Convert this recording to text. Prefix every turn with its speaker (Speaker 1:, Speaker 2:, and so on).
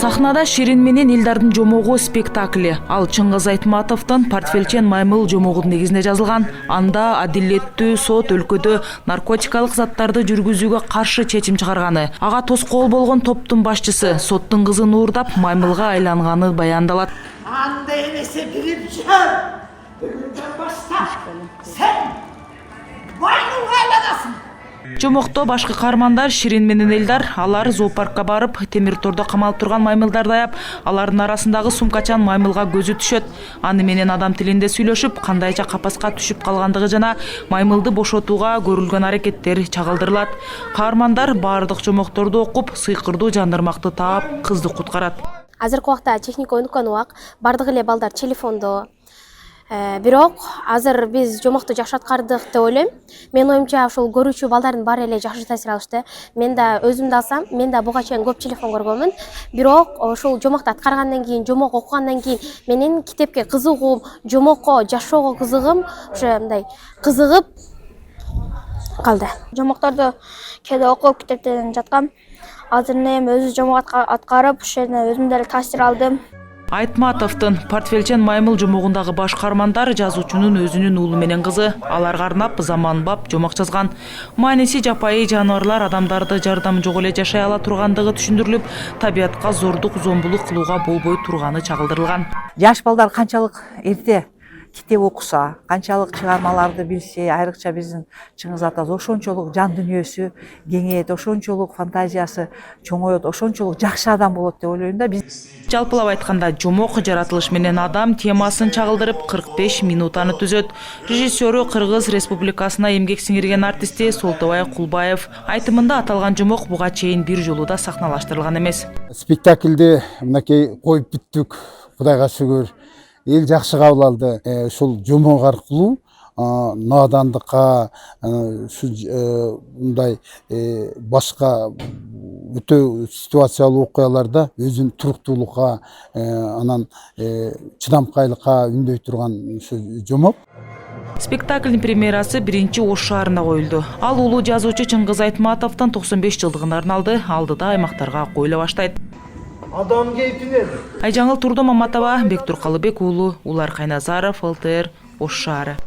Speaker 1: Сахнада Ширин менен Илдардын жомогу спектакли. Ал Чыңгыз Айтматовдун Портфелчен маймыл жомогунун негизинде жазылган. Анда адилеттүү сот өлкөдө наркотикалык заттарды жүргүзүүгө каршы чечим чыгарганы, ага тоскоол болгон топтун башчысы соттун кызын уурдап маймылга айланганы баяндалат.
Speaker 2: Анда эмесе билип жүр. Бүгүндөн баштап сен маймылга айланасың.
Speaker 1: Жомокто башкы каармандар Ширин менен Элдар, алар зоопаркка барып, темир тордо камалып турган маймылдарды аяп, алардын арасындагы сумкачан маймылга көзү түшөт. Аны менен адам тилинде сүйлөшүп, кандайча капаска түшүп калгандыгы жана маймылды бошотууга көрүлгөн аракеттер чагылдырылат. Каармандар баардык жомокторду окуп, сыйкырдуу жандырмакты таап, кызды куткарат.
Speaker 3: Азыркы убакта техника өнүккөн убак, бардык эле балдар телефондо. Бирок азыр биз жомокту жакшы аткардык деп ойлойм. Менин оюмча ушул көрүүчү балдардын баары эле жакшы таасир алышты. Мен да өзүмдү алсам, мен да буга чейин көп телефон көргөнмүн. Бирок ушул жомокту аткаргандан кийин, жомок окугандан кийин менин китепке кызыгуум, жомокко жашоого кызыгым ушундай кызыгып калды.
Speaker 4: Жомокторду кээде окуп китептен жаткам. Азыр эми өзү жомок аткарып, ушуна өзүм деле таасир алдым.
Speaker 1: Айтматовдун Портфелчен маймыл жомогундагы баш каармандар жазуучунун өзүнүн уулу менен кызы, аларга арнап заманбап жомок жазган. Мааниси жапайы жаныбарлар адамдарды жардамы жок эле жашай ала тургандыгы түшүндүрүлүп, табиятка зордук, зомбулук кылууга болбой турганы чагылдырылган.
Speaker 5: Жаш балдар канчалык эрте китеп окуса, канчалык чыгармаларды билсе, айрыкча биздин Чыңгыз атабыз ошончолук жан дүйнөсү кеңейет, ошончолук фантазиясы чоңоет, ошончолук жакшы адам болот деп ойлойм да. Биз
Speaker 1: Жалпылап айтканда, жомок жаратылыш менен адам темасын чагылдырып 45 минутаны түзөт. Режиссеру Кыргыз Республикасына эмгек сиңирген артисти Солтобай Кулбаев айтымында аталган жомок буга чейин бир жолу да сахналаштырылган эмес.
Speaker 6: Спектакльди мынакей коюп бүттүк, Кудайга шүгүр. Эл жакшы кабыл алды. Ушул жомок аркылуу надандыкка, мындай башка өтө ситуациялуу окуяларда өзүн туруктуулукка, анан чыдамкайлыкка үндөй турган жомок.
Speaker 1: Спектаклдин премьерасы 1-Ош шаарында коюлду. Ал улуу жазуучу Чыңгыз Айтматовдун 95 жылдыгын арналды. Алдыда аймактарга коюла баштайт.
Speaker 2: Адам кейпинен.
Speaker 1: Айжаңыл Турдо Маматова, Бектур Калыбек уулу, Улар Кайназаров, ЛТР, Ош шаары.